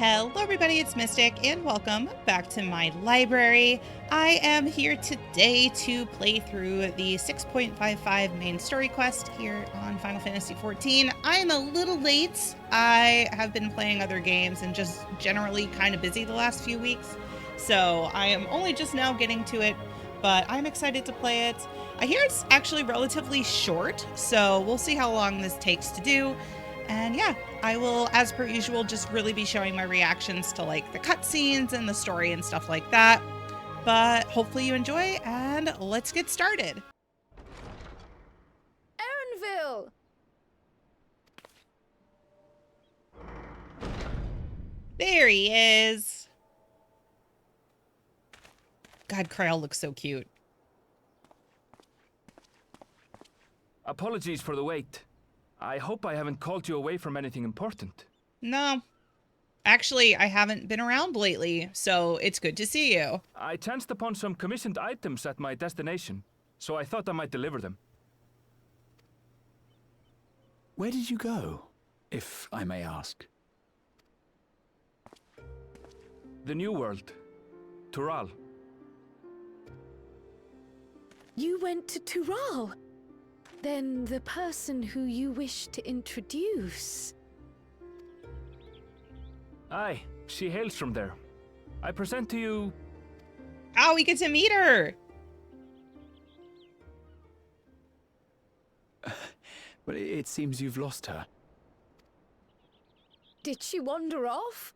Hello everybody, it's Mystic and welcome back to my library. I am here today to play through the 6.55 main story quest here on Final Fantasy XIV. I'm a little late. I have been playing other games and just generally kind of busy the last few weeks. So I am only just now getting to it, but I'm excited to play it. I hear it's actually relatively short, so we'll see how long this takes to do. And yeah, I will, as per usual, just really be showing my reactions to like the cutscenes and the story and stuff like that. But hopefully you enjoy, and let's get started. Erenville! There he is. God, Krail looks so cute. Apologies for the wait. I hope I haven't called you away from anything important. No. Actually, I haven't been around lately, so it's good to see you. I chanced upon some commissioned items at my destination, so I thought I might deliver them. Where did you go, if I may ask? The New World. Tural. You went to Tural? Then the person who you wish to introduce... Aye, she hails from there. I present to you... Oh, we get to meet her! Well, it seems you've lost her. Did she wander off?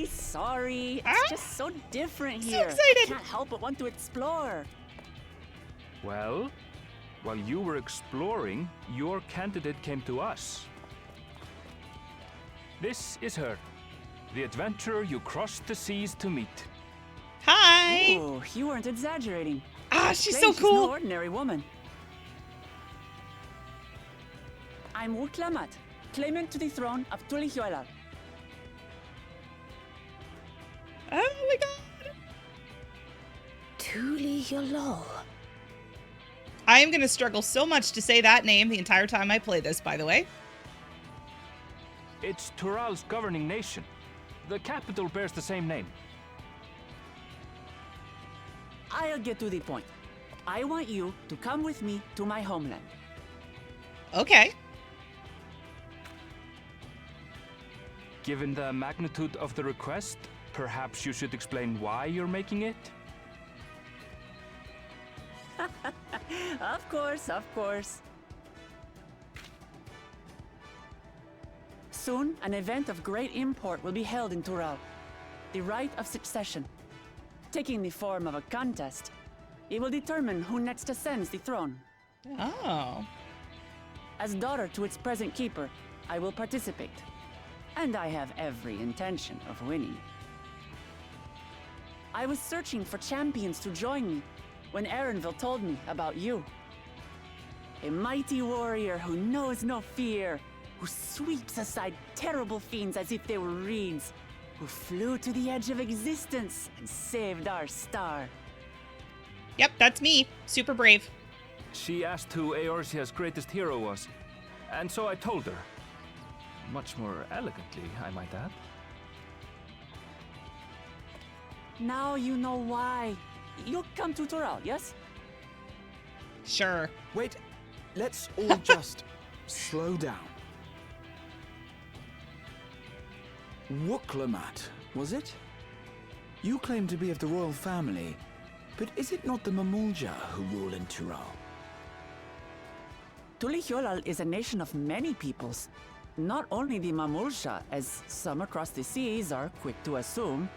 Sorry. Ah? It's just so different So here. excited. I can't help but want to explore. Well, while you were exploring, your candidate came to us. This is her, the adventurer you crossed the seas to meet. Hi! Oh, you weren't exaggerating. Ah, she's Plain so she's no cool! ordinary woman. I'm Uklamat, claimant to the throne of Tulihuela. Oh my god! Tulihuela. I am going to struggle so much to say that name the entire time I play this, by the way. It's Tural's governing nation. The capital bears the same name. I'll get to the point. I want you to come with me to my homeland. Okay. Given the magnitude of the request, perhaps you should explain why you're making it? Of course. Soon, an event of great import will be held in Tural. The right of succession. Taking the form of a contest, it will determine who next ascends the throne. Oh. As daughter to its present keeper, I will participate. And I have every intention of winning. I was searching for champions to join me when Erenville told me about you. A mighty warrior who knows no fear, who sweeps aside terrible fiends as if they were reeds, who flew to the edge of existence and saved our star. Yep, that's me. Super brave. She asked who Eorzea's greatest hero was, and so I told her. Much more elegantly, I might add. Now you know why. You'll come to Tural, yes? Sure. Wait, let's all just slow down. Wuklamat, was it? You claim to be of the royal family, but is it not the Mamulja who rule in Tural? Tulihuela is a nation of many peoples. Not only the Mamulsha, as some across the seas are quick to assume.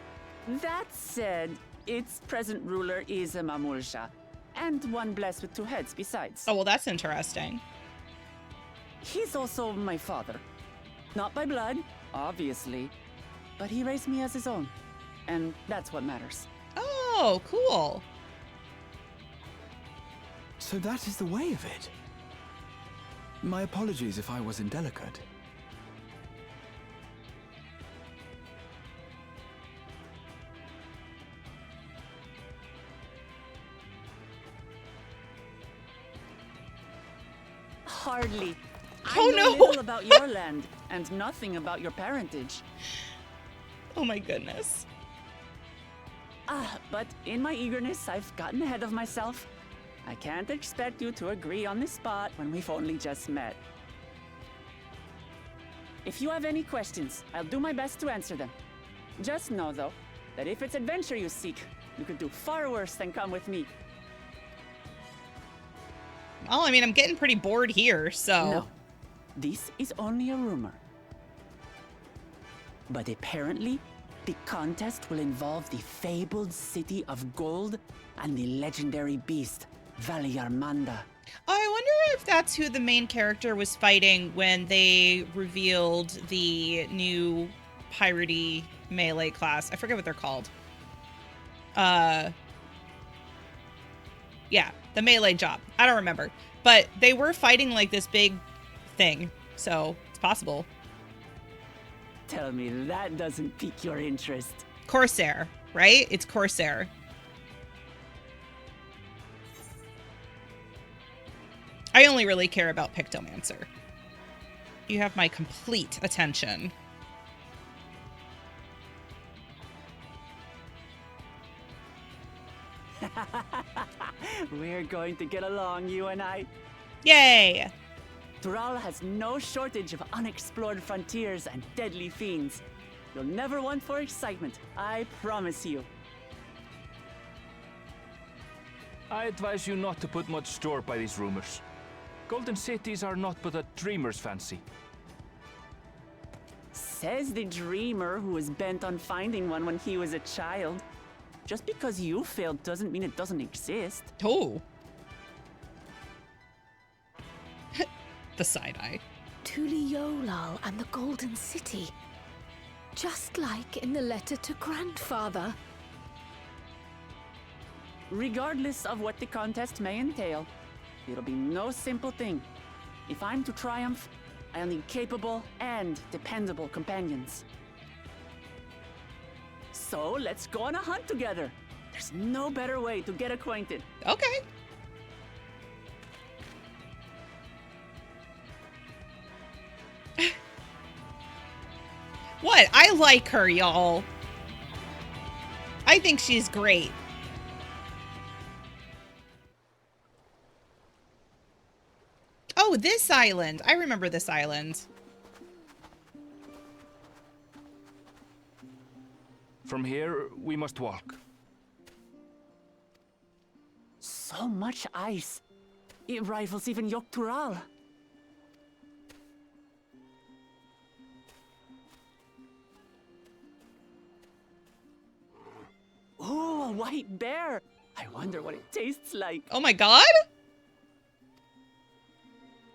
That said, its present ruler is a Mamulsha, and one blessed with two heads besides. Oh, well, that's interesting. He's also my father. Not by blood, obviously, but he raised me as his own, and that's what matters. Oh, cool. So that is the way of it. My apologies if I was indelicate. Hardly. Oh, I know no. little about your land and nothing about your parentage. Oh my goodness. But in my eagerness, I've gotten ahead of myself. I can't expect you to agree on the spot when we've only just met. If you have any questions, I'll do my best to answer them. Just know, though, that if it's adventure you seek, you could do far worse than come with me. Well, I mean, I'm getting pretty bored here, so... No, this is only a rumor. But apparently, the contest will involve the fabled city of gold and the legendary beast, Valyarmanda. I wonder if that's who the main character was fighting when they revealed the new piratey melee class. I forget what they're called. Yeah, the melee job. I don't remember. But they were fighting like this big thing, so it's possible. Tell me that doesn't pique your interest. Corsair, right? It's Corsair. I only really care about Pictomancer. You have my complete attention. We're going to get along, you and I. Yay! Tural has no shortage of unexplored frontiers and deadly fiends. You'll never want for excitement, I promise you. I advise you not to put much store by these rumors. Golden cities are not but a dreamer's fancy. Says the dreamer who was bent on finding one when he was a child. Just because you failed doesn't mean it doesn't exist. Oh. The side-eye. Tuliolal and the Golden City. Just like in the letter to Grandfather. Regardless of what the contest may entail, it'll be no simple thing. If I'm to triumph, I'll need capable and dependable companions. So let's go on a hunt together. There's no better way to get acquainted. Okay. What? I like her, y'all. I think she's great. Oh, this island. I remember this island. From here, we must walk. So much ice. It rivals even Yoktural. Ooh, a white bear. I wonder what it tastes like. Oh my god?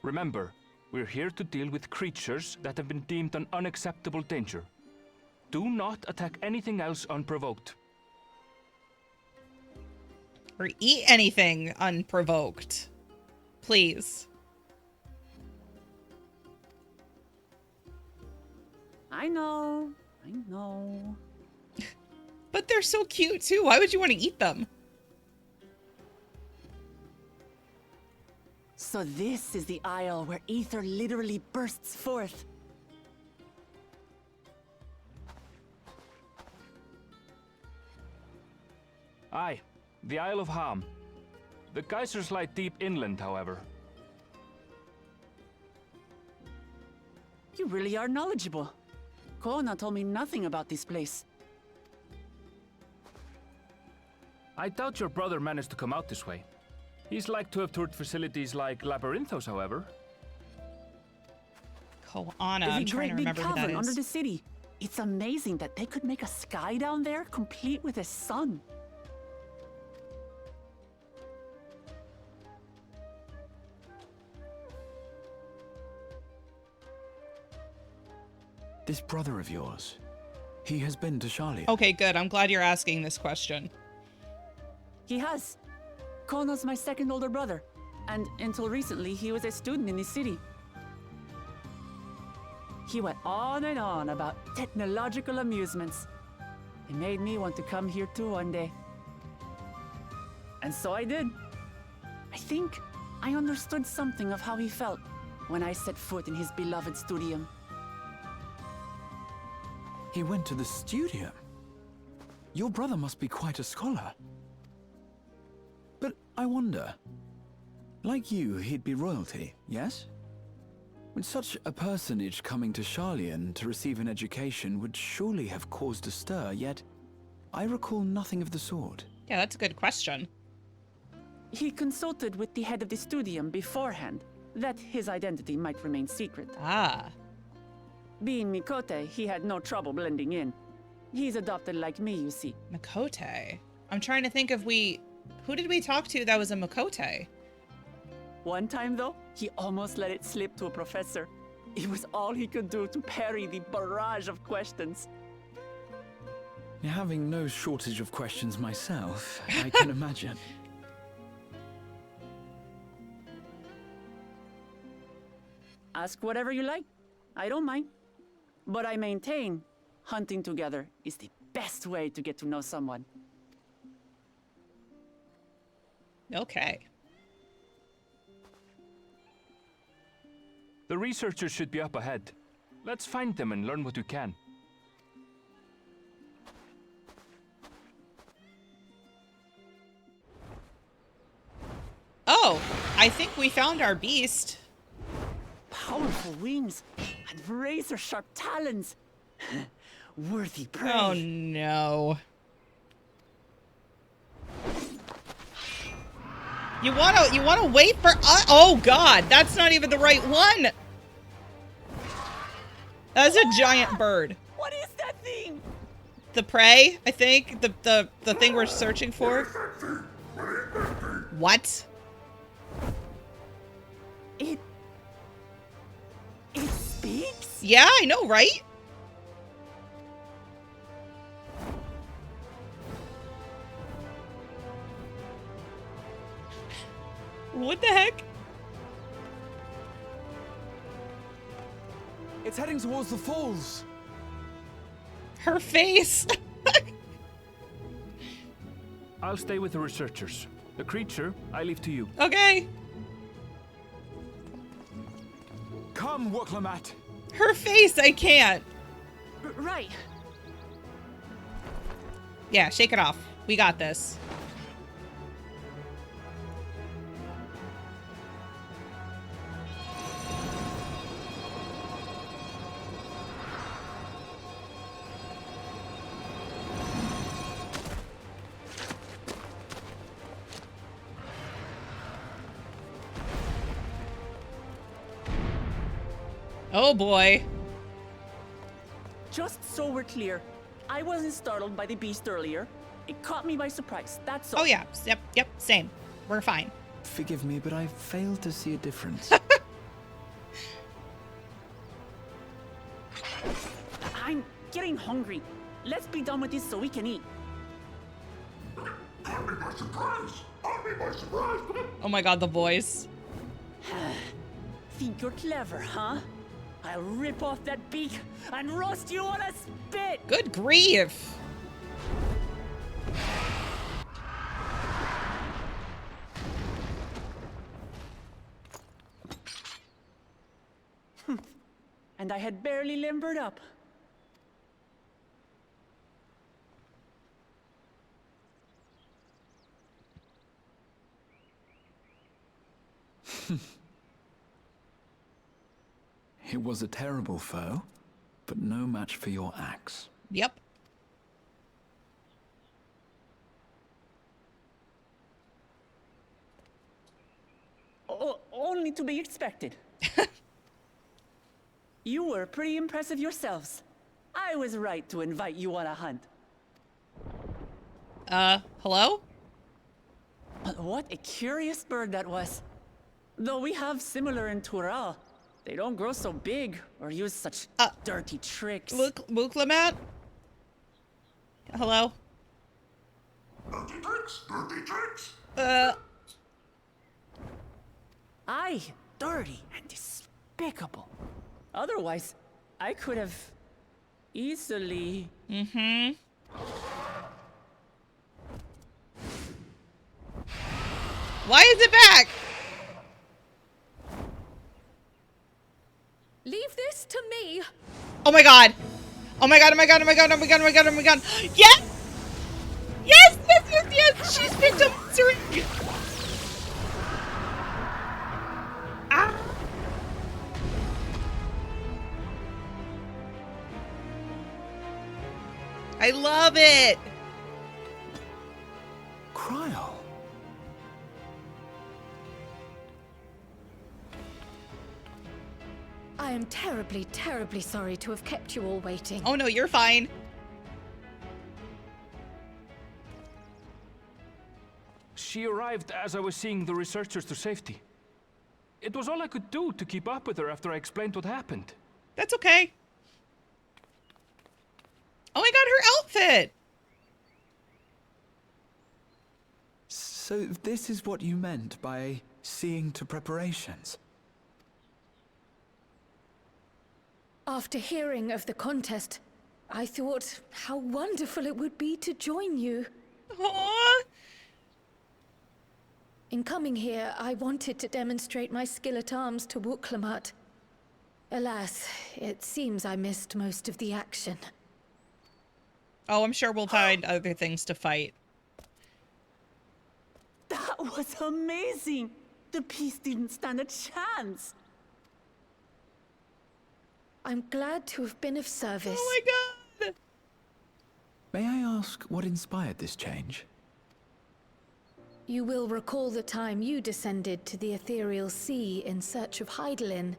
Remember, we're here to deal with creatures that have been deemed an unacceptable danger. Do not attack anything else unprovoked. Or eat anything unprovoked. Please. I know. But they're so cute too. Why would you want to eat them? So this is the isle where ether literally bursts forth. Aye, the Isle of Ham. The geysers lie deep inland, however. You really are knowledgeable. Kona told me nothing about this place. I doubt your brother managed to come out this way. He's like to have toured facilities like Labyrinthos, however. Koana, I'm trying to great big remember who that cavern under is. the city. It's amazing that they could make a sky down there complete with a sun. This brother of yours, he has been to Shalia. Okay, good. I'm glad you're asking this question. He has. Kono's my second older brother, and until recently, he was a student in the city. He went on and on about technological amusements. It made me want to come here too one day. And so I did. I think I understood something of how he felt when I set foot in his beloved studium. He went to the studium? Your brother must be quite a scholar. But I wonder, like you, he'd be royalty, yes? With such a personage coming to Sharlayan to receive an education would surely have caused a stir, yet I recall nothing of the sort. Yeah, that's a good question. He consulted with the head of the studium beforehand, that his identity might remain secret. Ah. Being Mikote, he had no trouble blending in. He's adopted like me, you see. Mikote. I'm trying to think if who did we talk to that was a Mikote? One time, though, he almost let it slip to a professor. It was all he could do to parry the barrage of questions. Having no shortage of questions myself, I can imagine. Ask whatever you like. I don't mind. But I maintain hunting together is the best way to get to know someone. Okay. The researchers should be up ahead. Let's find them and learn what we can. Oh, I think we found our beast. Powerful wings and razor-sharp talons. Worthy prey. Oh no. You wanna wait for oh god, that's not even the right one. That's a giant bird. What is that thing? The prey, I think. The thing we're searching for. What? It speaks? Yeah, I know, right? What the heck? It's heading towards the falls. Her face. I'll stay with the researchers. The creature, I leave to you. Okay. Come, Woklamat. Her face, I can't. Right. Yeah, shake it off. We got this. Oh boy. Just so we're clear, I wasn't startled by the beast earlier. It caught me by surprise, that's all. Oh yeah, yep, same. We're fine. Forgive me, but I failed to see a difference. I'm getting hungry. Let's be done with this so we can eat. Caught me by surprise! Caught me by surprise! Oh my god, the voice. Think you're clever, huh? I'll rip off that beak and roast you on a spit! Good grief. And I had barely limbered up. It was a terrible foe, but no match for your axe. Yep. Only to be expected. You were pretty impressive yourselves. I was right to invite you on a hunt. Hello? What a curious bird that was. Though we have similar in Tural, they don't grow so big or use such dirty tricks. Muklamat? Hello? Dirty tricks! Dirty tricks! Aye, dirty and despicable. Otherwise, I could have easily... Mm-hmm. Why is it back? this to me. Oh my god. Oh my god, oh my god, oh my god, oh my god, oh my god, oh my god. Yes! Yes, yes, yes, yes! She's picked up syringe! Ah! I love it! Cryle. I am terribly, terribly sorry to have kept you all waiting. Oh no, you're fine. She arrived as I was seeing the researchers to safety. It was all I could do to keep up with her after I explained what happened. That's okay. Oh my god, her outfit! So this is what you meant by seeing to preparations? After hearing of the contest, I thought how wonderful it would be to join you. Aww. In coming here, I wanted to demonstrate my skill at arms to Wuklamut. Alas, it seems I missed most of the action. Oh, I'm sure we'll find other things to fight. That was amazing! The piece didn't stand a chance! I'm glad to have been of service. Oh my god! May I ask what inspired this change? You will recall the time you descended to the ethereal sea in search of Heidelin.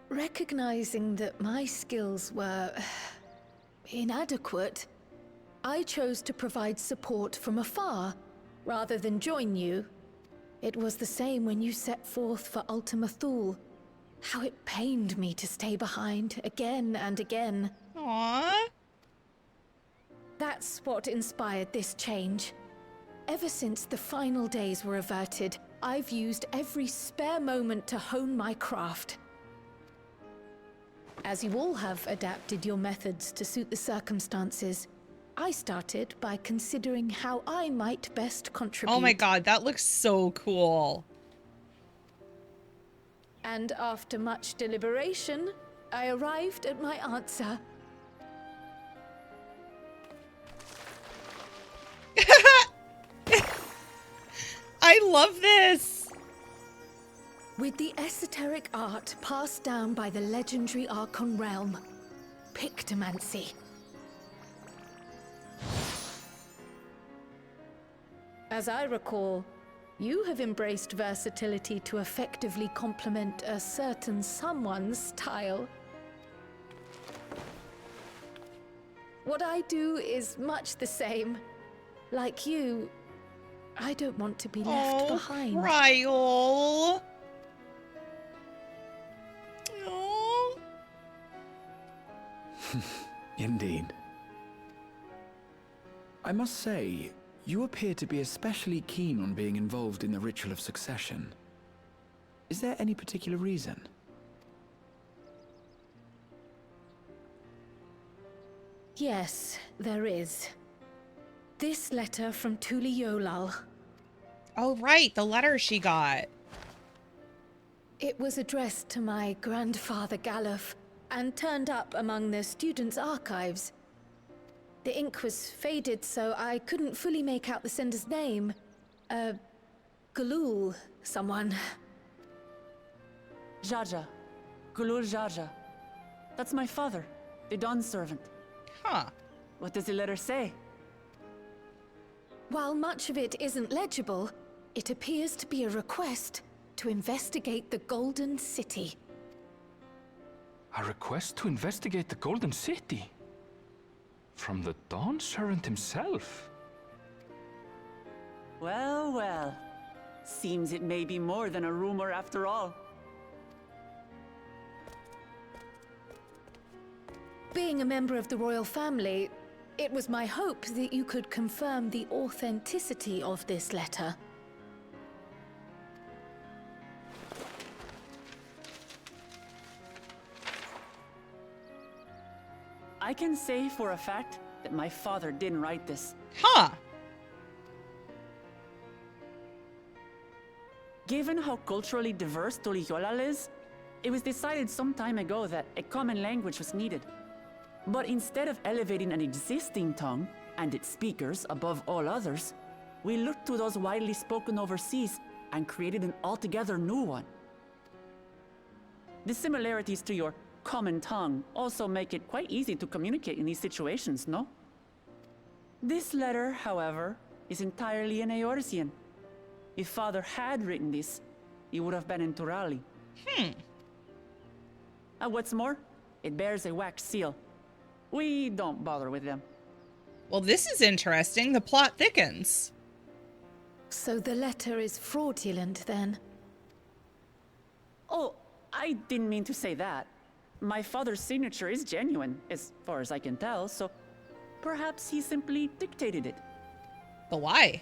Recognizing that my skills were inadequate, I chose to provide support from afar, rather than join you. It was the same when you set forth for Ultima Thule. How it pained me to stay behind, again and again. Aww. That's what inspired this change. Ever since the final days were averted, I've used every spare moment to hone my craft. As you all have adapted your methods to suit the circumstances, I started by considering how I might best contribute. Oh my god, that looks so cool. And after much deliberation, I arrived at my answer. I love this! With the esoteric art passed down by the legendary Archon realm, Pictomancy. As I recall, you have embraced versatility to effectively complement a certain someone's style. What I do is much the same. Like you, I don't want to be left behind. Cryle. Oh. Indeed. I must say, you appear to be especially keen on being involved in the ritual of succession. Is there any particular reason? Yes, there is. This letter from Tuli Yolal. Oh, right, the letter she got. It was addressed to my grandfather Galuf and turned up among the students' archives. The ink was faded, so I couldn't fully make out the sender's name. Galul, someone. Jaja. Gulul Jaja. That's my father, the Dawn servant. Huh. What does the letter say? While much of it isn't legible, it appears to be a request to investigate the Golden City. A request to investigate the Golden City? From the Dawn servant himself? Well, well. Seems it may be more than a rumor after all. Being a member of the royal family, it was my hope that you could confirm the authenticity of this letter. I can say for a fact that my father didn't write this. Huh. Given how culturally diverse Tuli Yolal is, It was decided some time ago that a common language was needed. But instead of elevating an existing tongue and its speakers above all others, we looked to those widely spoken overseas and created an altogether new one. The similarities to your common tongue also make it quite easy to communicate in these situations, no? This letter, however, is entirely in Eorzean. If Father had written this, it would have been in Turali. And what's more, it bears a wax seal. We don't bother with them. Well, this is interesting. The plot thickens. So the letter is fraudulent, then? Oh, I didn't mean to say that. My father's signature is genuine, as far as I can tell, so perhaps he simply dictated it. But why?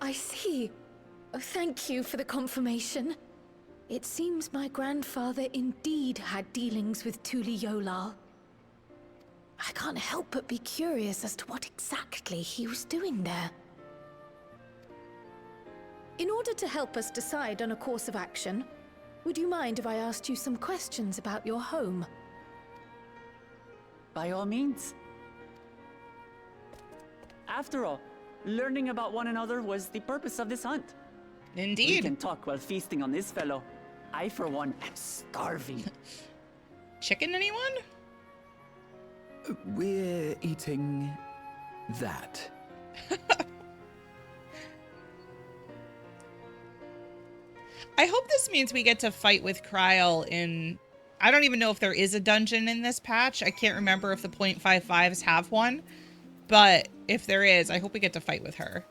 I see. Oh, thank you for the confirmation. It seems my grandfather indeed had dealings with Tuli Yolal. I can't help but be curious as to what exactly he was doing there. In order to help us decide on a course of action, would you mind if I asked you some questions about your home? By all means. After all, learning about one another was the purpose of this hunt. We Indeed. can talk while feasting on this fellow. I, for one, am starving. Chicken, anyone? We're eating that. I hope this means we get to fight with Kryl in... I don't even know if there is a dungeon in this patch. I can't remember if the .55s have one. But if there is, I hope we get to fight with her.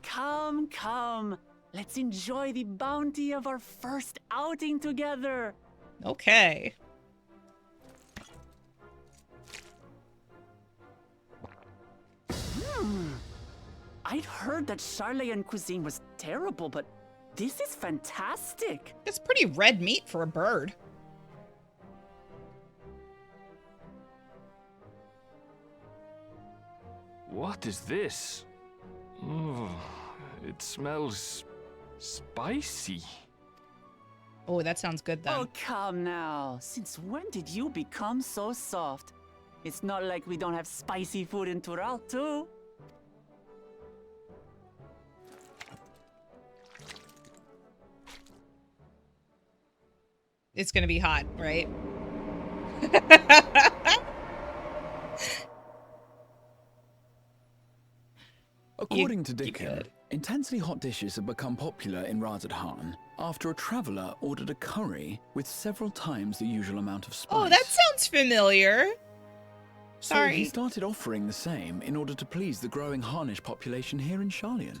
Come, come. Let's enjoy the bounty of our first outing together. Okay. I'd heard that Charlayan cuisine was terrible, but this is fantastic. It's pretty red meat for a bird. What is this? Oh, it smells spicy. Oh, that sounds good then. Oh, come now. Since when did you become so soft? It's not like we don't have spicy food in Tural, too. It's gonna be hot, right? According to you Dickon, could. intensely hot dishes have become popular in Razadhan after a traveler ordered a curry with several times the usual amount of spice. Oh, that sounds familiar. So Sorry. he started offering the same in order to please the growing Harnish population here in Charlian.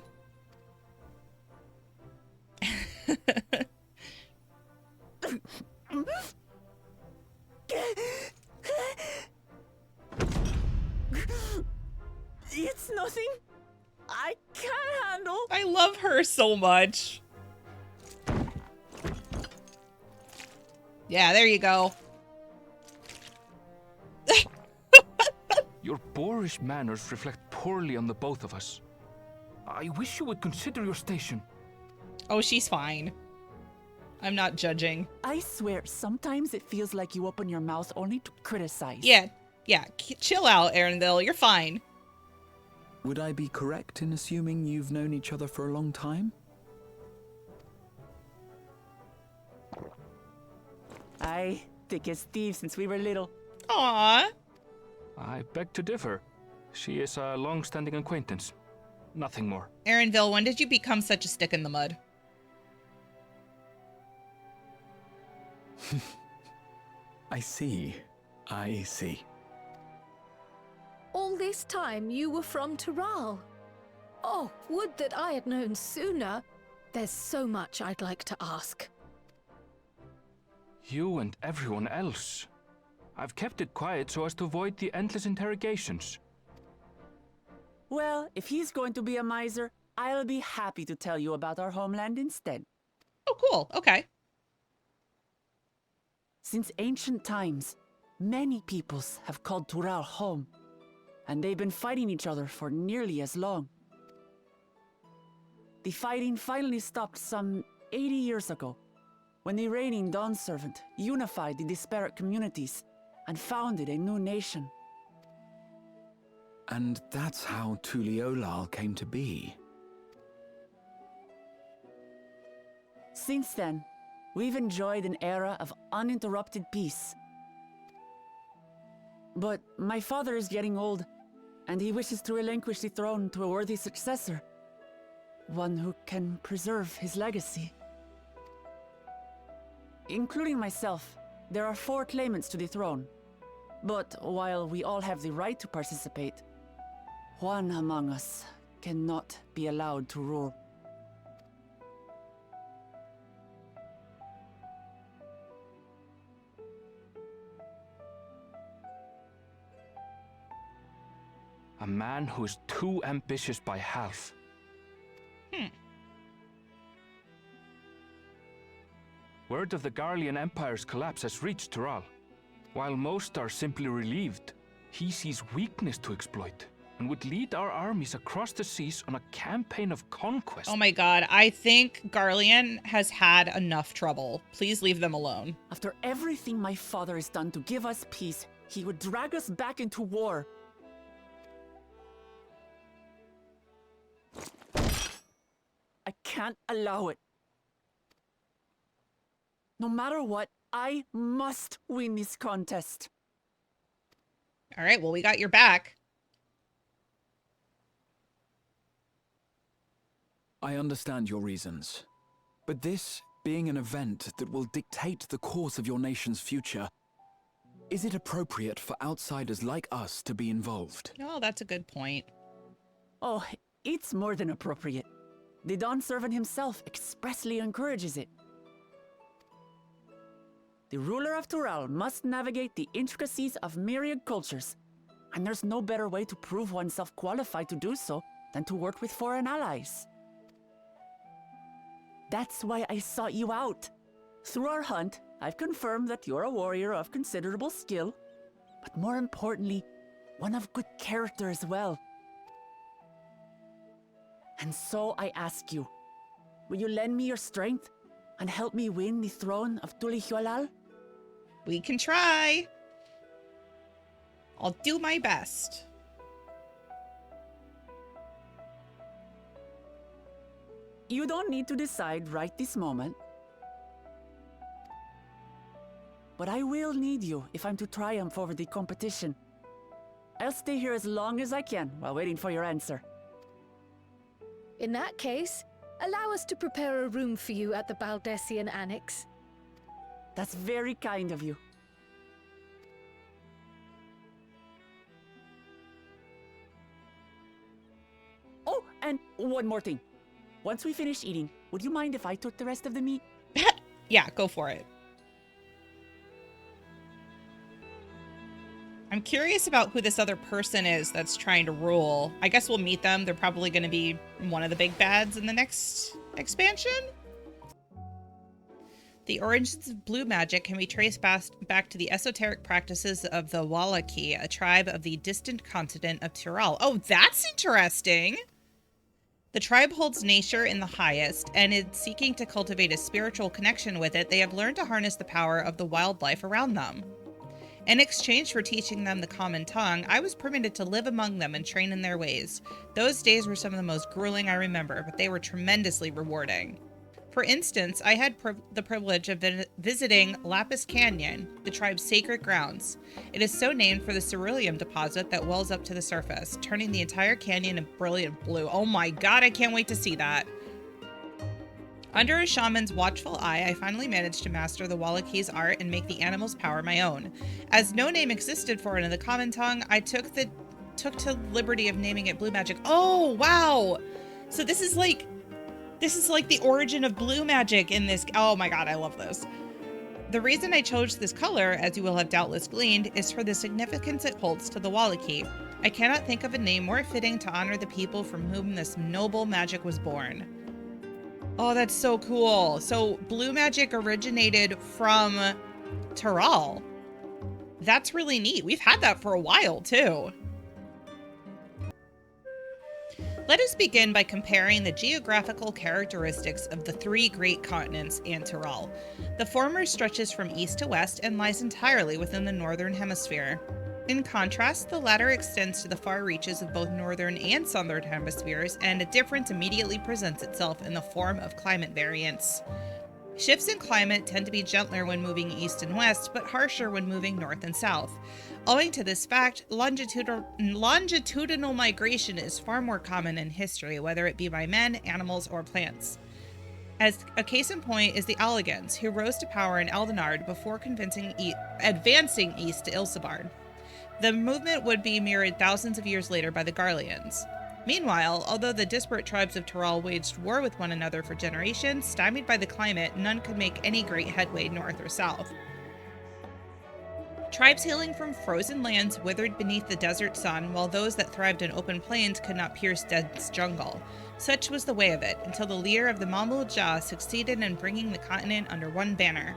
It's nothing I can't handle. I love her so much. Yeah, there you go. Your boorish manners reflect poorly on the both of us. I wish you would consider your station. Oh, she's fine. I'm not judging. I swear, sometimes it feels like you open your mouth only to criticize. Yeah, chill out, Arendelle. You're fine. Would I be correct in assuming you've known each other for a long time? Aye, thick as thieves since we were little. Aww. I beg to differ. She is a long-standing acquaintance. Nothing more. Arendelle, when did you become such a stick in the mud? I see. All this time you were from Tural. Oh, would that I had known sooner. There's so much I'd like to ask. You and everyone else. I've kept it quiet so as to avoid the endless interrogations. Well, if he's going to be a miser, I'll be happy to tell you about our homeland instead. Oh, cool. Okay. Since ancient times, many peoples have called Tural home. and they've been fighting each other for nearly as long. The fighting finally stopped some 80 years ago, when the reigning Dawn Servant unified the disparate communities and founded a new nation. And that's how Tuliolal came to be. Since then, we've enjoyed an era of uninterrupted peace. But my father is getting old, and he wishes to relinquish the throne to a worthy successor. One who can preserve his legacy. Including myself, there are 4 claimants to the throne. But while we all have the right to participate, one among us cannot be allowed to rule. A man who is too ambitious by half. Word of the Garlean Empire's collapse has reached Tural. While most are simply relieved, he sees weakness to exploit and would lead our armies across the seas on a campaign of conquest. Oh my god, I think Garlean has had enough trouble. Please leave them alone. After everything my father has done to give us peace, he would drag us back into war. I can't allow it. No matter what, I must win this contest. All right, well, we got your back. I understand your reasons. But this being an event that will dictate the course of your nation's future, is it appropriate for outsiders like us to be involved? Oh, that's a good point. Oh, it's more than appropriate. The Dawn Servant himself expressly encourages it. The ruler of Tural must navigate the intricacies of myriad cultures, and there's no better way to prove oneself qualified to do so than to work with foreign allies. That's why I sought you out. Through our hunt, I've confirmed that you're a warrior of considerable skill, but more importantly, one of good character as well. And so I ask you, will you lend me your strength and help me win the throne of Tuliolal? We can try. I'll do my best. You don't need to decide right this moment. But I will need you if I'm to triumph over the competition. I'll stay here as long as I can while waiting for your answer. In that case, allow us to prepare a room for you at the Baldessian Annex. That's very kind of you. Oh, and one more thing. Once we finish eating, would you mind if I took the rest of the meat? Yeah, go for it. I'm curious about who this other person is that's trying to rule. I guess we'll meet them. They're probably going to be one of the big bads in the next expansion. The origins of blue magic can be traced back to the esoteric practices of the Wallaki, a tribe of the distant continent of Tural. Oh, that's interesting. The tribe holds nature in the highest, and in seeking to cultivate a spiritual connection with it, they have learned to harness the power of the wildlife around them. In exchange for teaching them the common tongue, I was permitted to live among them and train in their ways. Those days were some of the most grueling I remember, but they were tremendously rewarding. For instance, I had the privilege of visiting Lapis Canyon, the tribe's sacred grounds. It is so named for the ceruleum deposit that wells up to the surface, turning the entire canyon a brilliant blue. Oh my god, I can't wait to see that. Under a shaman's watchful eye, I finally managed to master the Wallaki's art and make the animal's power my own. As no name existed for it in the common tongue, I took to liberty of naming it blue magic. Oh, wow! So this is like the origin of blue magic in this. Oh my god, I love this. The reason I chose this color, as you will have doubtless gleaned, is for the significance it holds to the Wallaki. I cannot think of a name more fitting to honor the people from whom this noble magic was born. Oh, that's so cool. So blue magic originated from Tural. That's really neat. We've had that for a while too. Let us begin by comparing the geographical characteristics of the three great continents and Tyrol. The former stretches from east to west and lies entirely within the northern hemisphere. In contrast, the latter extends to the far reaches of both northern and southern hemispheres, and a difference immediately presents itself in the form of climate variance. Shifts in climate tend to be gentler when moving east and west, but harsher when moving north and south. Owing to this fact, longitudinal migration is far more common in history, whether it be by men, animals, or plants. As a case in point is the Allegans, who rose to power in Eldenard before advancing east to Ilsebard. The movement would be mirrored thousands of years later by the Garleans. Meanwhile, although the disparate tribes of Tyrol waged war with one another for generations, stymied by the climate, none could make any great headway north or south. Tribes hailing from frozen lands withered beneath the desert sun, while those that thrived in open plains could not pierce dense jungle. Such was the way of it, until the leader of the Mamul Jah succeeded in bringing the continent under one banner.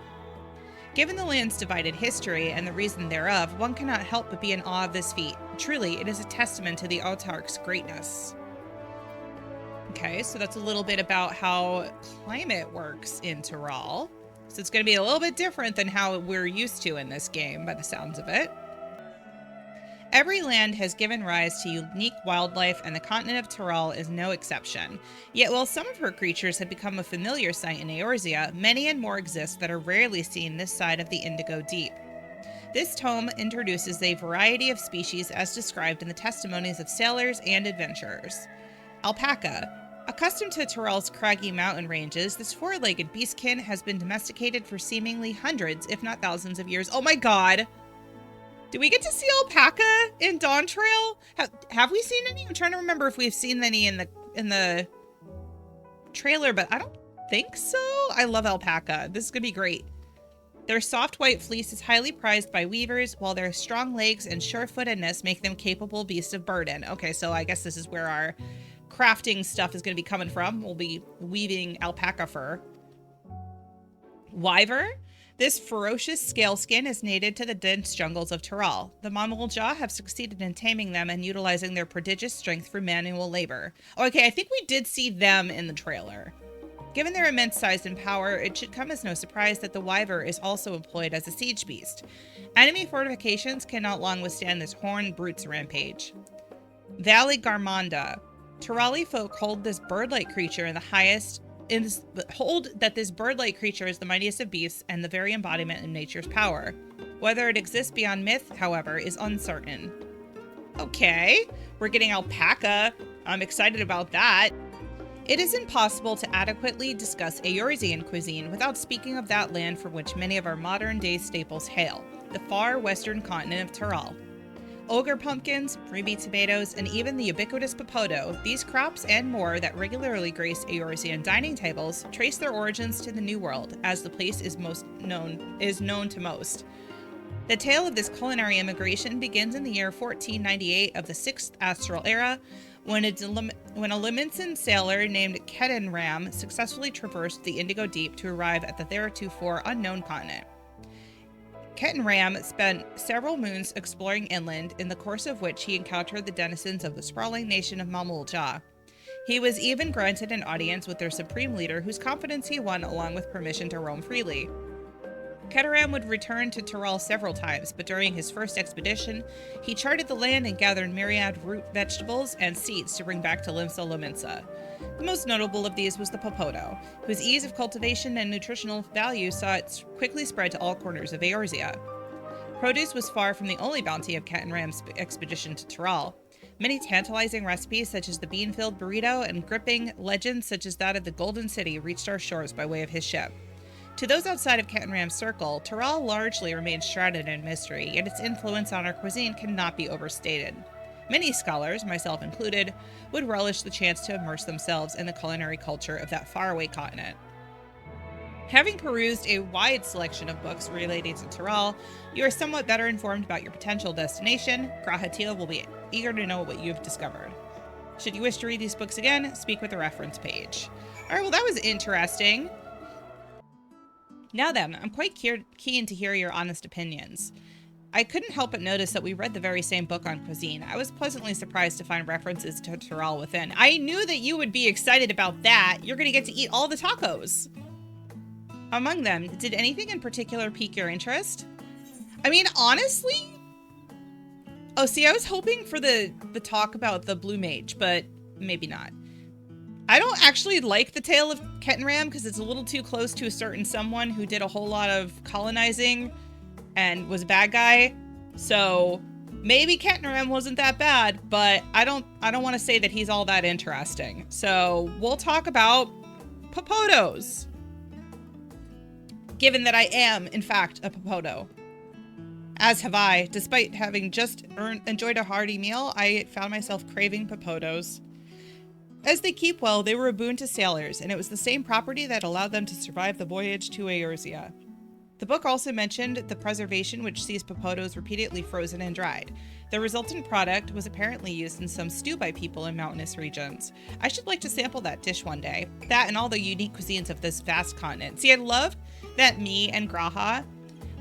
Given the land's divided history and the reason thereof, one cannot help but be in awe of this feat. Truly, it is a testament to the autarch's greatness. Okay, so that's a little bit about how climate works in Tyrol. So it's going to be a little bit different than how we're used to in this game, by the sounds of it. Every land has given rise to unique wildlife, and the continent of Tyrol is no exception. Yet while some of her creatures have become a familiar sight in Eorzea, many and more exist that are rarely seen this side of the Indigo Deep. This tome introduces a variety of species as described in the testimonies of sailors and adventurers. Alpaca. Accustomed to Tyrol's craggy mountain ranges, this four-legged beastkin has been domesticated for seemingly hundreds, if not thousands of years. Oh my god! Do we get to see alpaca in Dawntrail? Have we seen any? I'm trying to remember if we've seen any in the trailer, but I don't think so. I love alpaca. This is gonna be great. Their soft white fleece is highly prized by weavers, while their strong legs and sure-footedness make them capable beasts of burden. Okay, so I guess this is where our crafting stuff is going to be coming from. We'll be weaving alpaca fur. Wyvern. This ferocious scale skin is native to the dense jungles of Tyrol. The Mamul Jah have succeeded in taming them and utilizing their prodigious strength for manual labor. Okay, I think we did see them in the trailer. Given their immense size and power, it should come as no surprise that the Wyvern is also employed as a siege beast. Enemy fortifications cannot long withstand this horned brute's rampage. Valley Garmanda. Tyrali folk hold this bird-like creature in the highest that this bird-like creature is the mightiest of beasts and the very embodiment of nature's power. Whether it exists beyond myth, however, is uncertain. Okay, we're getting alpaca. I'm excited about that. It is impossible to adequately discuss Eorzean cuisine without speaking of that land from which many of our modern-day staples hail, the far western continent of Tyrol. Ogre pumpkins, ruby tomatoes, and even the ubiquitous popoto, these crops and more that regularly grace Eorzean dining tables, trace their origins to the New World, as the place is known to most. The tale of this culinary immigration begins in the year 1498 of the 6th Astral Era, when a Liminson sailor named Kedenram successfully traversed the Indigo Deep to arrive at the theretofore unknown continent. Ketenram spent several moons exploring inland, in the course of which he encountered the denizens of the sprawling nation of Mamul Jah. He was even granted an audience with their supreme leader, whose confidence he won along with permission to roam freely. Keteram would return to Tyrol several times, but during his first expedition, he charted the land and gathered myriad root vegetables and seeds to bring back to Limsa Lominsa. The most notable of these was the popoto, whose ease of cultivation and nutritional value saw it quickly spread to all corners of Eorzea. Produce was far from the only bounty of Ketenram's expedition to Tyrol. Many tantalizing recipes such as the bean-filled burrito and gripping legends such as that of the Golden City reached our shores by way of his ship. To those outside of Ketenram's circle, Tyrol largely remains shrouded in mystery, yet its influence on our cuisine cannot be overstated. Many scholars, myself included, would relish the chance to immerse themselves in the culinary culture of that faraway continent. Having perused a wide selection of books relating to Tyrol, you are somewhat better informed about your potential destination. Grahatil will be eager to know what you've discovered. Should you wish to read these books again, speak with the reference page. Alright, well that was interesting. Now then, I'm quite keen to hear your honest opinions. I couldn't help but notice that we read the very same book on cuisine. I was pleasantly surprised to find references to Tyrell within. I knew that you would be excited about that. You're going to get to eat all the tacos. Among them, did anything in particular pique your interest? I mean, honestly... Oh, see, I was hoping for the talk about the Blue Mage, but maybe not. I don't actually like the tale of Kettenram because it's a little too close to a certain someone who did a whole lot of colonizing and was a bad guy. So maybe Kettenram wasn't that bad, but I don't want to say that he's all that interesting. So we'll talk about Popodos. Given that I am, in fact, a Popoto. As have I. Despite having just enjoyed a hearty meal, I found myself craving Popodos. As they keep well, they were a boon to sailors, and it was the same property that allowed them to survive the voyage to Eorzea. The book also mentioned the preservation which sees Popodos repeatedly frozen and dried. The resultant product was apparently used in some stew by people in mountainous regions. I should like to sample that dish one day. That and all the unique cuisines of this vast continent. See, I love that me and Graha,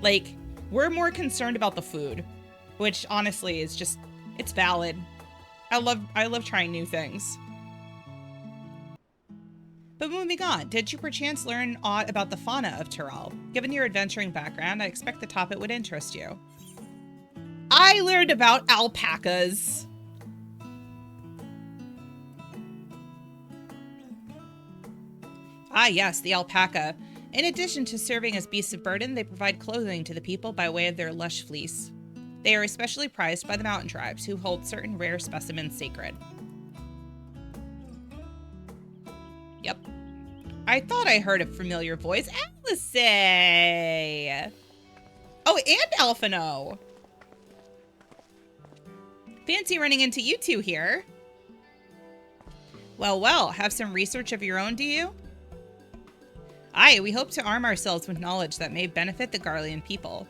like, we're more concerned about the food, which honestly is just, it's valid. I love trying new things. But moving on, did you perchance learn aught about the fauna of Tyrell? Given your adventuring background, I expect the topic would interest you. I learned about alpacas. Ah yes, the alpaca. In addition to serving as beasts of burden, they provide clothing to the people by way of their lush fleece. They are especially prized by the mountain tribes, who hold certain rare specimens sacred. Yep. I thought I heard a familiar voice. Alice! Oh, and Alphino. Fancy running into you two here. Well, well, have some research of your own, do you? Aye, we hope to arm ourselves with knowledge that may benefit the Garlean people.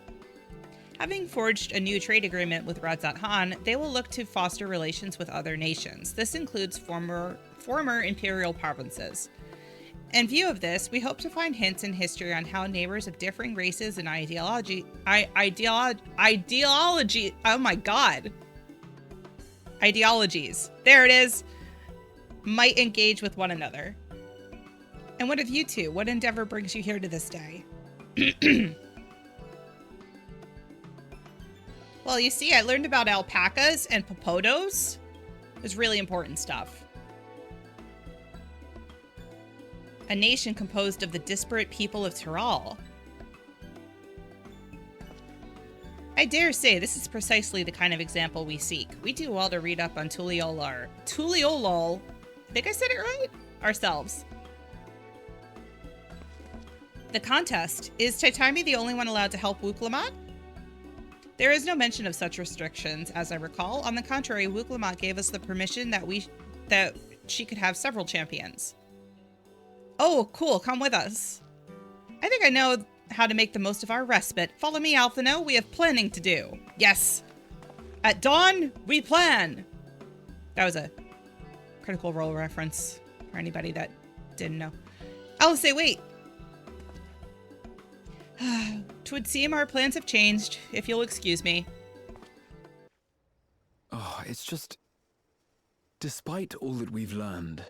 Having forged a new trade agreement with Radzat Han, they will look to foster relations with other nations. This includes former imperial provinces. In view of this, we hope to find hints in history on how neighbors of differing races and ideology, oh my god. Ideologies. There it is. Might engage with one another. And what of you two? What endeavor brings you here to this day? Well, you see, I learned about alpacas and Popodos. It was really important stuff. A nation composed of the disparate people of Tyrell. I dare say this is precisely the kind of example we seek. We do well to read up on Tuliolol, I think I said it right, ourselves. The contest. Is Titami the only one allowed to help Wuklamot? There is no mention of such restrictions, as I recall. On the contrary, Wuklamot gave us the permission that she could have several champions. Oh, cool. Come with us. I think I know how to make the most of our respite. Follow me, Alphino. We have planning to do. Yes. At dawn, we plan. That was a Critical Role reference for anybody that didn't know. I'll say, wait. 'Twould seem our plans have changed, if you'll excuse me. Oh, it's just... Despite all that we've learned,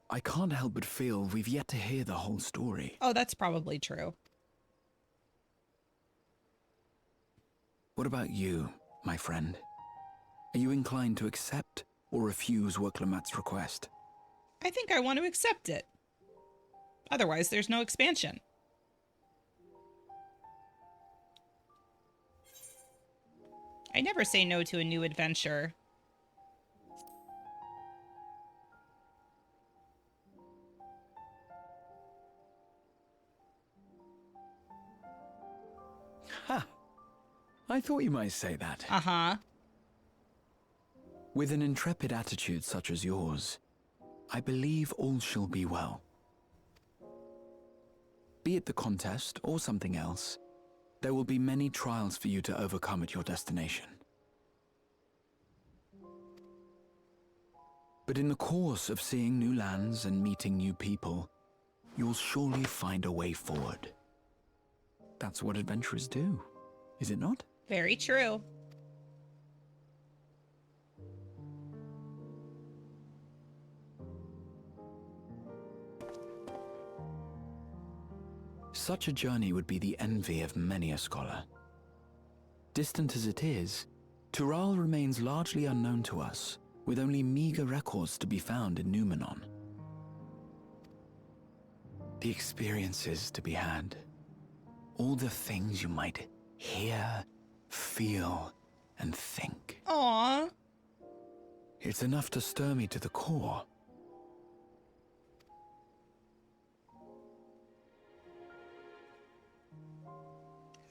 I can't help but feel we've yet to hear the whole story. Oh, that's probably true. What about you, my friend? Are you inclined to accept or refuse Wuklamot's request? I think I want to accept it. Otherwise, there's no expansion. I never say no to a new adventure. Ha! I thought you might say that. Uh-huh. With an intrepid attitude such as yours, I believe all shall be well. Be it the contest or something else, there will be many trials for you to overcome at your destination. But in the course of seeing new lands and meeting new people, you'll surely find a way forward. That's what adventurers do, is it not? Very true. Such a journey would be the envy of many a scholar. Distant as it is, Tural remains largely unknown to us, with only meager records to be found in Numenon. The experiences to be had, all the things you might hear, feel, and think. Aww. It's enough to stir me to the core.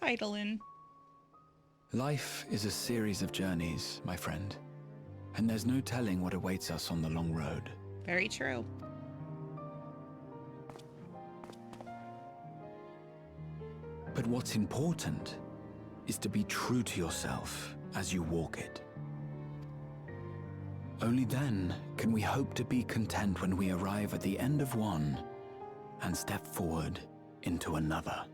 Heidelin. Life is a series of journeys, my friend, and there's no telling what awaits us on the long road. Very true. But what's important is to be true to yourself as you walk it. Only then can we hope to be content when we arrive at the end of one and step forward into another.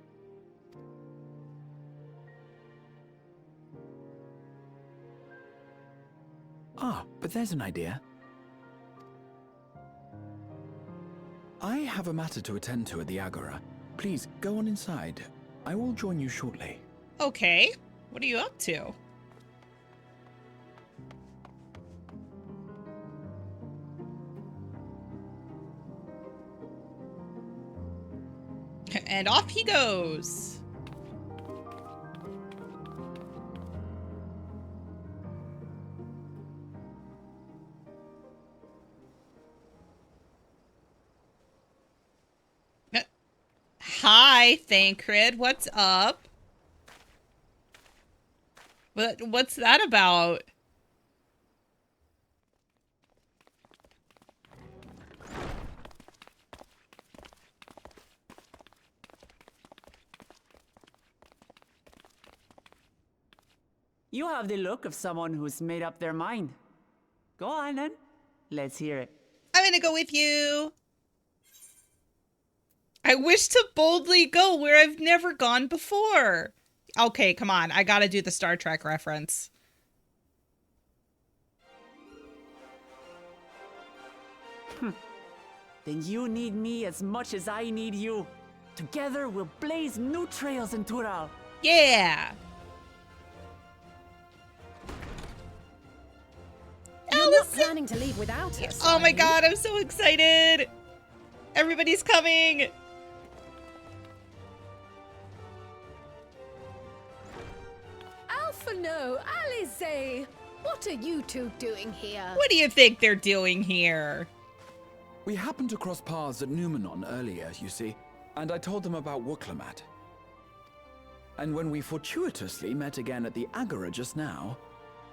Ah, but there's an idea. I have a matter to attend to at the Agora. Please, go on inside. I will join you shortly. Okay. What are you up to? And off he goes. Hi, Thancred. What's up? What's that about? You have the look of someone who's made up their mind. Go on then. Let's hear it. I'm gonna go with you. I wish to boldly go where I've never gone before. Okay, come on. I gotta do the Star Trek reference. Then you need me as much as I need you. Together we'll blaze new trails in Tural. Yeah. You're not planning to leave without us. Oh my are you? god, I'm so excited. Everybody's coming. Alphano, Alize, what are you two doing here? What do you think they're doing here? We happened to cross paths at Numenon earlier, you see, and I told them about Wooklamat. And when we fortuitously met again at the Agora just now,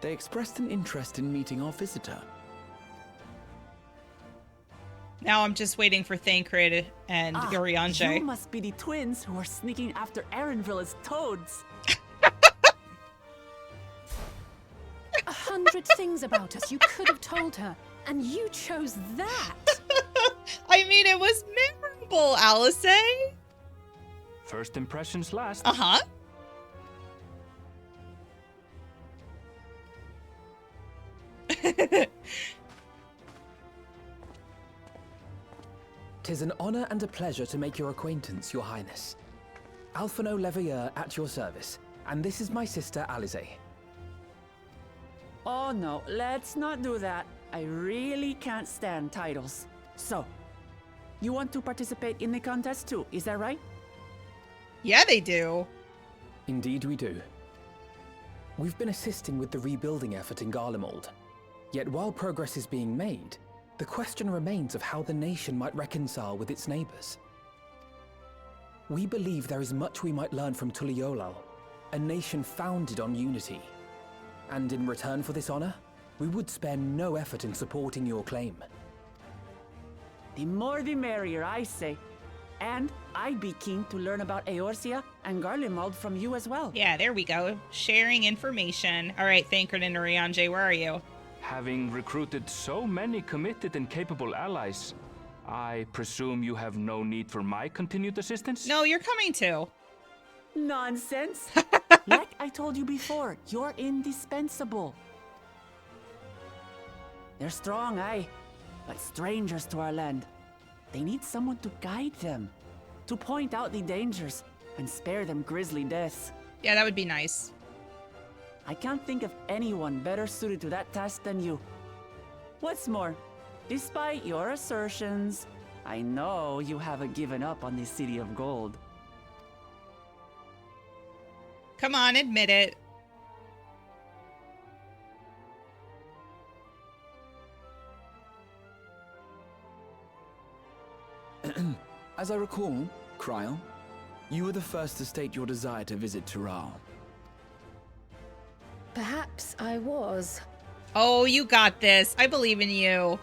they expressed an interest in meeting our visitor. Now I'm just waiting for Thancred and Urianger. You must be the twins who are sneaking after Erenville as toads. 100 things about us you could have told her, and you chose that. I mean, it was memorable, Alice. First impressions last. Uh-huh. Tis an honor and a pleasure to make your acquaintance, Your Highness. Alphano Leveilleur at your service, and this is my sister Alize. Oh no, let's not do that. I really can't stand titles. So, you want to participate in the contest too, is that right? Yeah, they do. Indeed we do. We've been assisting with the rebuilding effort in Garlemald. Yet while progress is being made, the question remains of how the nation might reconcile with its neighbors. We believe there is much we might learn from Tuliolal, a nation founded on unity. And in return for this honor, we would spare no effort in supporting your claim. The more the merrier, I say. And I'd be keen to learn about Eorzea and Garlemald from you as well. Yeah, there we go. Sharing information. All right, Thancred and Urianger, where are you? Having recruited so many committed and capable allies, I presume you have no need for my continued assistance? No, you're coming too. Nonsense. Like I told you before, you're indispensable. They're strong, aye, but strangers to our land. They need someone to guide them, to point out the dangers, and spare them grisly deaths. Yeah, that would be nice. I can't think of anyone better suited to that task than you. What's more, despite your assertions, I know you haven't given up on the City of Gold. Come on, admit it. As I recall, Kryl, you were the first to state your desire to visit Tural. Perhaps I was. Oh, you got this. I believe in you.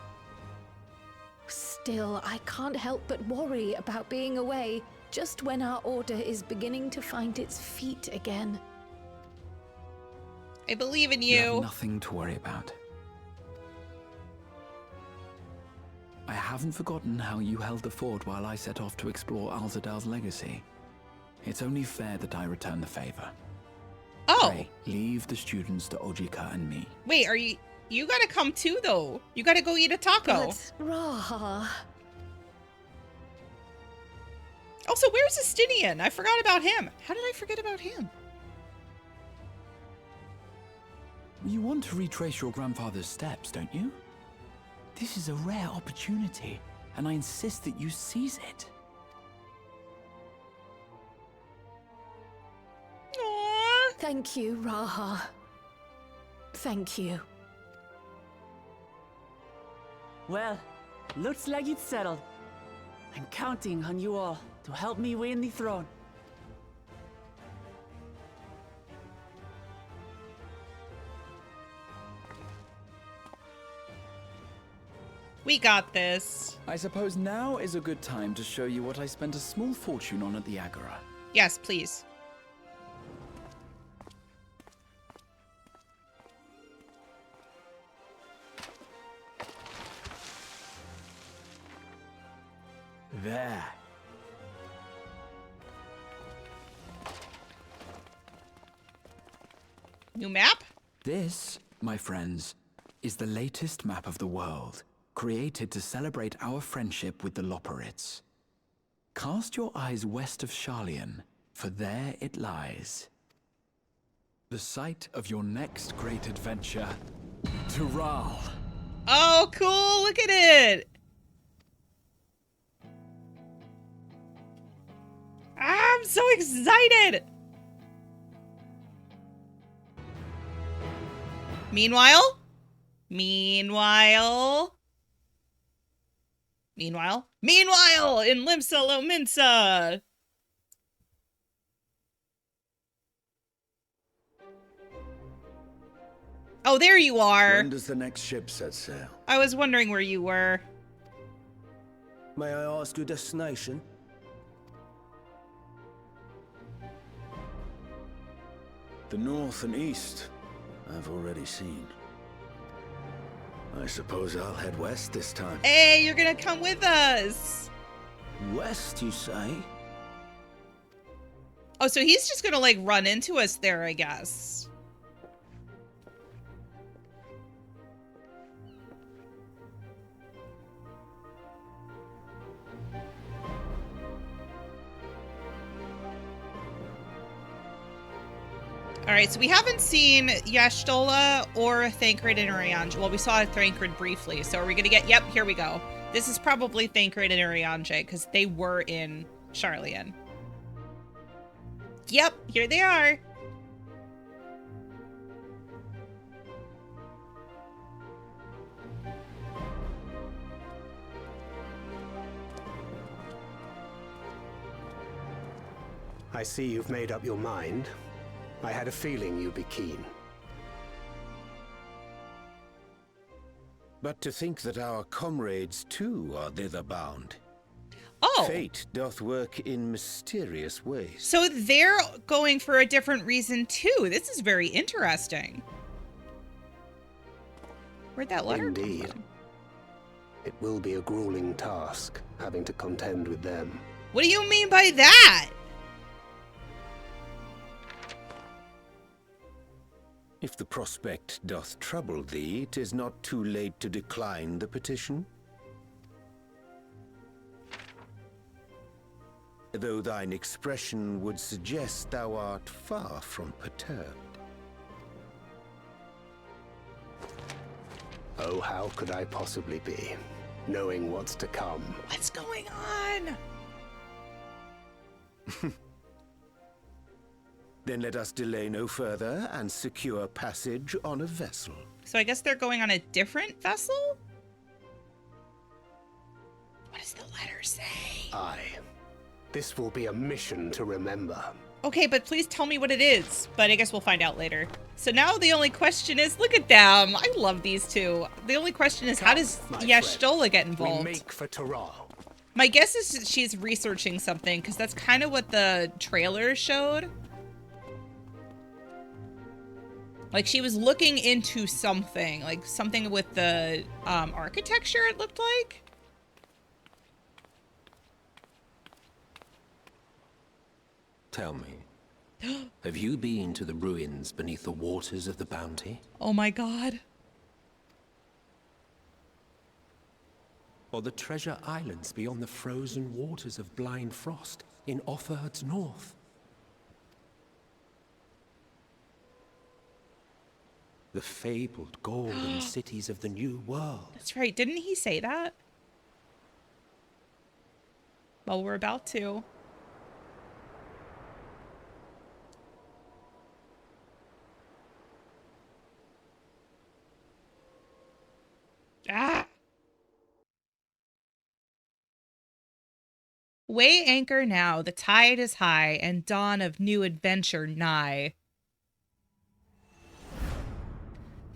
Still, I can't help but worry about being away just when our order is beginning to find its feet again. I believe in You you. have nothing to worry about. I haven't forgotten how you held the fort while I set off to explore Alzadal's legacy. It's only fair that I return the favor. Oh, Pray, leave the students to Ojika and me. wait, are you... You gotta come too, though. You gotta go eat a taco. But, Raha... Also, where's Estinian? I forgot about him. How did I forget about him? You want to retrace your grandfather's steps, don't you? This is a rare opportunity, and I insist that you seize it. Aww. Thank you, Raha. Thank you. Well, looks like it's settled. I'm counting on you all to help me win the throne. We got this. I suppose now is a good time to show you what I spent a small fortune on at the Agora. Yes, please. There. New map? This, my friends, is the latest map of the world, created to celebrate our friendship with the Loporrits. Cast your eyes west of Sharlayan, for there it lies. The site of your next great adventure, Tural. Oh, cool. Look at it. I'm so excited. Meanwhile, in Limsa Lominsa. Oh, there you are. When does the next ship set sail? I was wondering where you were. May I ask your destination? The north and east, I've already seen. I suppose I'll head west this time. Hey, you're gonna come with us. West, you say? Oh, so he's just gonna like run into us there, I guess. All right, so we haven't seen Y'ashtola or Thancred and Urianger. Well, we saw Thancred briefly, so are we gonna get... Yep, here we go. This is probably Thancred and Urianger, because they were in Sharlayan. Yep, here they are. I see you've made up your mind. I had a feeling you'd be keen. But to think that our comrades too are thither bound. Oh. Fate doth work in mysterious ways. So they're going for a different reason too. This is very interesting. Where'd that letter come Indeed. from? It will be a grueling task, having to contend with them. What do you mean by that? If the prospect doth trouble thee, 'tis not too late to decline the petition. Though thine expression would suggest thou art far from perturbed. Oh, how could I possibly be, knowing what's to come? What's going on? Then let us delay no further and secure passage on a vessel. So I guess they're going on a different vessel? What does the letter say? Aye. This will be a mission to remember. Okay, but please tell me what it is. But I guess we'll find out later. So now the only question is, look at them. I love these two. The only question is, how does Y'shtola get involved? We make for Tural. My guess is that she's researching something, because that's kind of what the trailer showed. Like, she was looking into something. Like, something with the architecture, it looked like. Tell me, have you been to the ruins beneath the waters of the Bounty? Oh my god. Or the treasure islands beyond the frozen waters of Blind Frost in Offerd's north? The fabled golden cities of the New World. That's right, didn't he say that? Well, we're about to. Ah! Weigh anchor now, the tide is high, and dawn of new adventure nigh.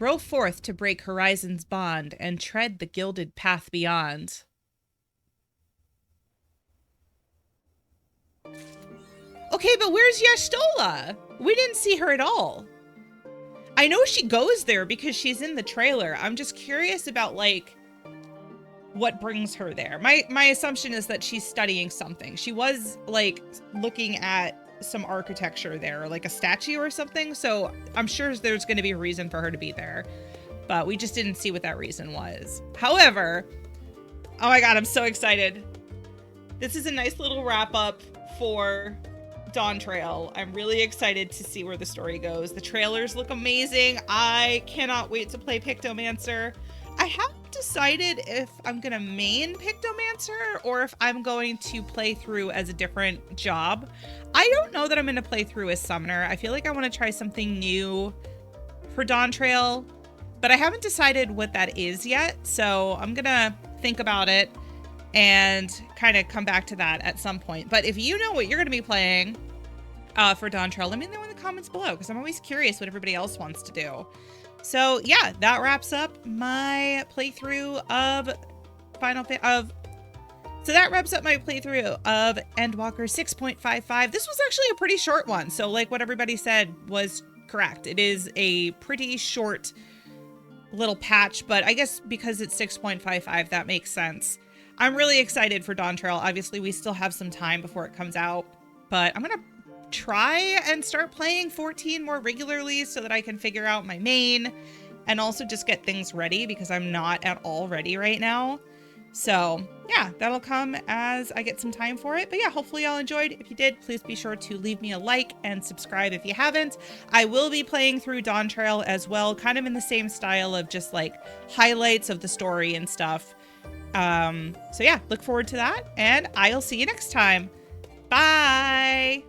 Row forth to break horizon's bond, and tread the gilded path beyond. Okay, but where's Y'shtola? We didn't see her at all. I know she goes there because she's in the trailer. I'm just curious about, like, what brings her there. My assumption is that she's studying something. She was, like, looking at some architecture there, like a statue or something. So I'm sure there's going to be a reason for her to be there. But we just didn't see what that reason was. However, oh my god, I'm so excited. This is a nice little wrap up for Dawntrail. I'm really excited to see where the story goes. The trailers look amazing. I cannot wait to play Pictomancer. I haven't decided if I'm gonna main Pictomancer or if I'm going to play through as a different job. I don't know that I'm gonna play through as Summoner. I feel like I want to try something new for Dawntrail, but I haven't decided what that is yet. So I'm gonna think about it and kind of come back to that at some point. But if you know what you're going to be playing for Dawntrail, let me know in the comments below, because I'm always curious what everybody else wants to do. So yeah, that wraps up my playthrough of Endwalker 6.55. This was actually a pretty short one, so like what everybody said was correct. It is a pretty short little patch, but I guess because it's 6.55, that makes sense. I'm really excited for Dawntrail. Obviously, we still have some time before it comes out, but I'm going to try and start playing 14 more regularly so that I can figure out my main and also just get things ready, because I'm not at all ready right now. So yeah, that'll come as I get some time for it. But yeah, hopefully y'all enjoyed. If you did, please be sure to leave me a like and subscribe if you haven't. I will be playing through Dawntrail as well, kind of in the same style of just like highlights of the story and stuff. So yeah, look forward to that, and I'll see you next time. Bye!